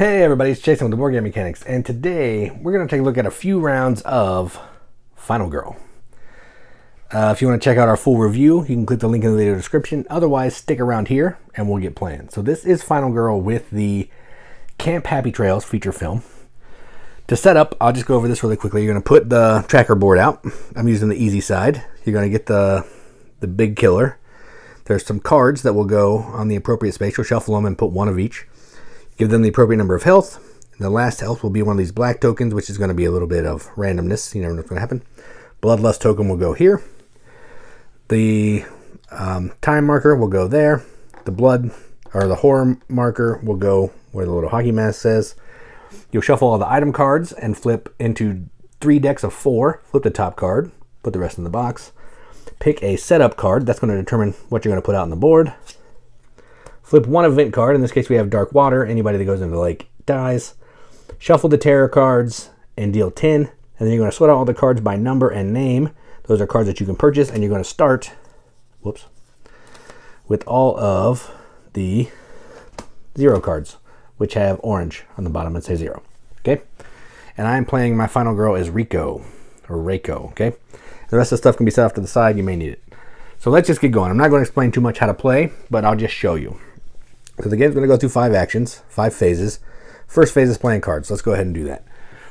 Hey everybody, it's Jason with the Board Game Mechanics, and today we're going to take a look at a few rounds of Final Girl. If you want to check out our full review, you can click the link in the video description. Otherwise, stick around here and we'll get playing. So this is Final Girl with the Camp Happy Trails feature film. To set up, I'll just go over this really quickly. You're going to put the tracker board out. I'm using the easy side. You're going to get the big killer. There's some cards that will go on the appropriate space. You'll shuffle them and put one of each. Give them the appropriate number of health. And the last health will be one of these black tokens, which is going to be a little bit of randomness. You never know what's going to happen. Bloodlust token will go here. The time marker will go there. The blood or the horror marker will go where the little hockey mask says. You'll shuffle all the item cards and flip into 3 decks of 4. Flip the top card. Put the rest in the box. Pick a setup card. That's going to determine what you're going to put out on the board. Flip one event card. In this case, we have Dark Water. Anybody that goes into the lake dies. Shuffle the terror cards and deal 10. And then you're going to sort out all the cards by number and name. Those are cards that you can purchase. And you're going to start, with all of the 0 cards, which have orange on the bottom and say 0. Okay? And I'm playing my Final Girl as Rico, or Reiko. Okay? The rest of the stuff can be set off to the side. You may need it. So let's just get going. I'm not going to explain too much how to play, but I'll just show you. So the game's going to go through 5 actions, 5 phases. First phase is playing cards. Let's go ahead and do that.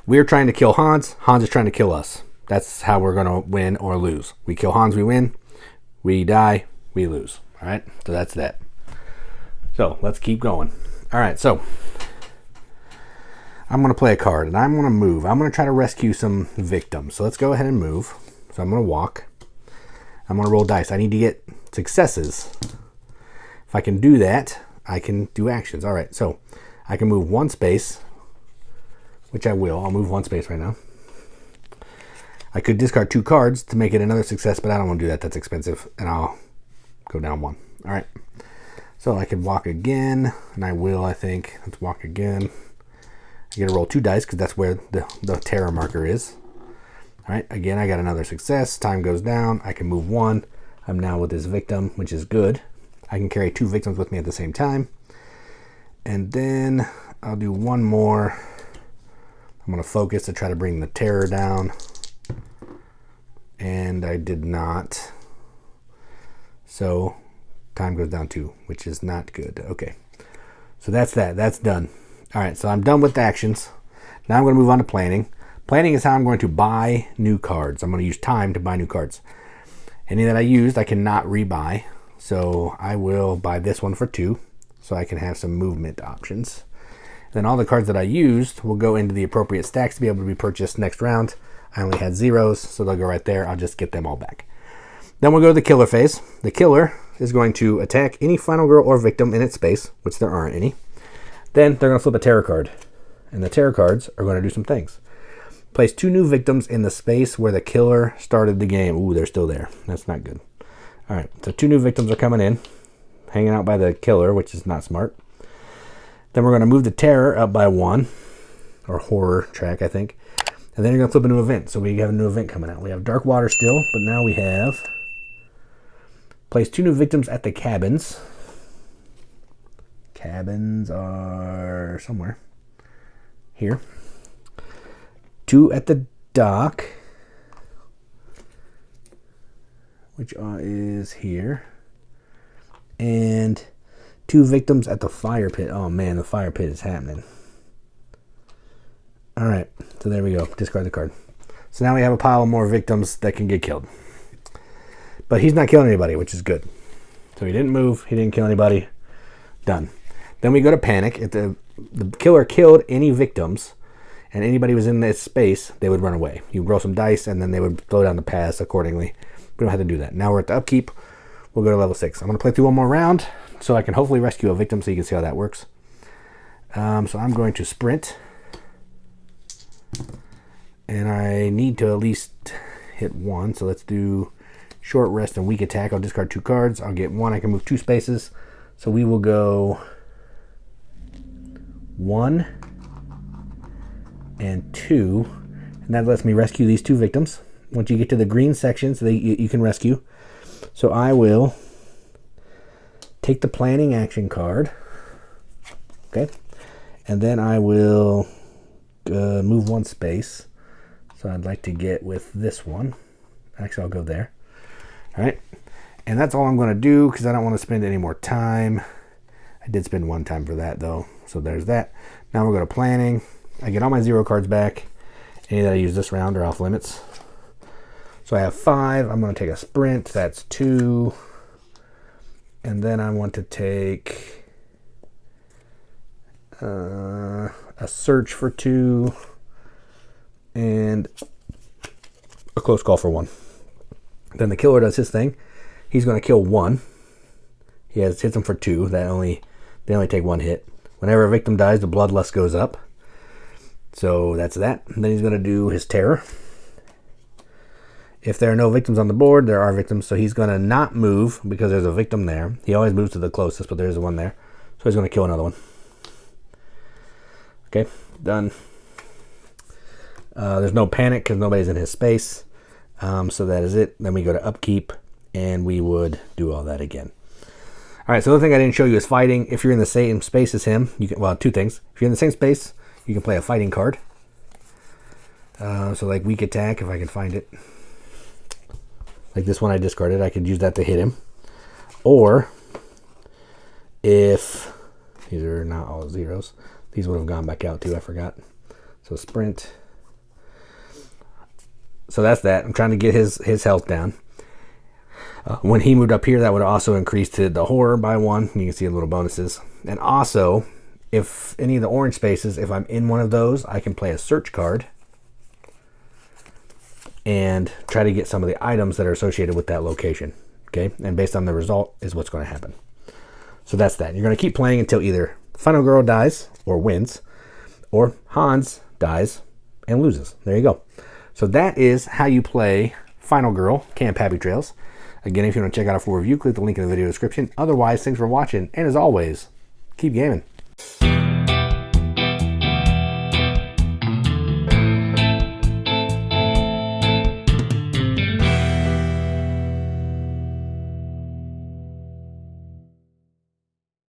We're trying to kill Hans. Hans is trying to kill us. That's how we're going to win or lose. We kill Hans, we win. We die, we lose. All right? So that's that. So let's keep going. All right, so I'm going to play a card, and I'm going to move. I'm going to try to rescue some victims. So let's go ahead and move. So I'm going to walk. I'm going to roll dice. I need to get successes. If I can do that, I can do actions. All right, so I can move 1 space, which I will. I'll move 1 space right now. I could discard 2 cards to make it another success, but I don't want to do that. That's expensive, and I'll go down 1. All right, so I could walk again, and I will, I think. Let's walk again. I get to roll 2 dice because that's where the terror marker is. All right, again, I got another success. Time goes down. I can move 1. I'm now with this victim, which is good. I can carry 2 victims with me at the same time. And then I'll do 1 more. I'm going to focus to try to bring the terror down. And I did not. So time goes down 2, which is not good. Okay, so that's that. That's done. All right, so I'm done with the actions. Now I'm going to move on to planning. Planning is how I'm going to buy new cards. I'm going to use time to buy new cards. Any that I used, I cannot rebuy. So I will buy this one for 2, so I can have some movement options. Then all the cards that I used will go into the appropriate stacks to be able to be purchased next round. I only had 0s, so they'll go right there. I'll just get them all back. Then we'll go to the killer phase. The killer is going to attack any Final Girl or victim in its space, which there aren't any. Then they're going to flip a terror card, and the terror cards are going to do some things. Place 2 new victims in the space where the killer started the game. Ooh, they're still there. That's not good. All right, so 2 new victims are coming in, hanging out by the killer, which is not smart. Then we're going to move the terror up by 1, or horror track, I think. And then you're going to flip a new event. So we have a new event coming out. We have Dark Water still, but now we have place 2 new victims at the cabins. Cabins are somewhere here. 2 at the dock, which is here, and 2 victims at the fire pit. Oh man, the fire pit is happening. All right, so there we go. Discard the card. So now we have a pile of more victims that can get killed. But he's not killing anybody, which is good. So he didn't move. He didn't kill anybody. Done. Then we go to panic. If the killer killed any victims and anybody was in this space, they would run away. You roll some dice, and then they would throw down the pass accordingly. We don't have to do that. Now we're at the upkeep. We'll go to level 6. I'm going to play through 1 more round so I can hopefully rescue a victim so you can see how that works. So I'm going to sprint. And I need to at least hit 1. So let's do short rest and weak attack. I'll discard 2 cards. I'll get 1. I can move 2 spaces. So we will go 1 and 2. And that lets me rescue these 2 victims. Once you get to the green section, so you can rescue. So I will take the planning action card. Okay. And then I will move one space. So I'd like to get with this one. Actually, I'll go there. All right. And that's all I'm going to do because I don't want to spend any more time. I did spend one time for that though. So there's that. Now we'll go to planning. I get all my 0 cards back. Any that I use this round are off limits. So I have 5. I'm going to take a sprint. That's 2. And then I want to take a search for 2 and a close call for 1. Then the killer does his thing. He's going to kill 1. He hits him for 2. They only take 1 hit. Whenever a victim dies, the bloodlust goes up. So that's that. And then he's going to do his terror. If there are no victims on the board, there are victims. So he's going to not move because there's a victim there. He always moves to the closest, but there's one there. So he's going to kill another one. Okay, done. There's no panic because nobody's in his space. So that is it. Then we go to upkeep, and we would do all that again. All right, so the other thing I didn't show you is fighting. If you're in the same space as him, you can, well, 2 things. If you're in the same space, you can play a fighting card. So like weak attack, if I can find it. Like this one I discarded, I could use that to hit him. Or if these are not all 0s, these would have gone back out too, I forgot. So sprint. So that's that. I'm trying to get his health down. When he moved up here, that would also increase to the horror by 1. You can see the little bonuses. And also, if any of the orange spaces, if I'm in one of those, I can play a search card and try to get some of the items that are associated with that location. Okay, and based on the result is what's going to happen. So that's that. You're going to keep playing until either Final Girl dies or wins, or Hans dies and loses. There you go. So that is how you play Final Girl Camp Happy Trails. Again, if you want to check out our full review, click the link in the video description. Otherwise, thanks for watching, and as always, keep gaming.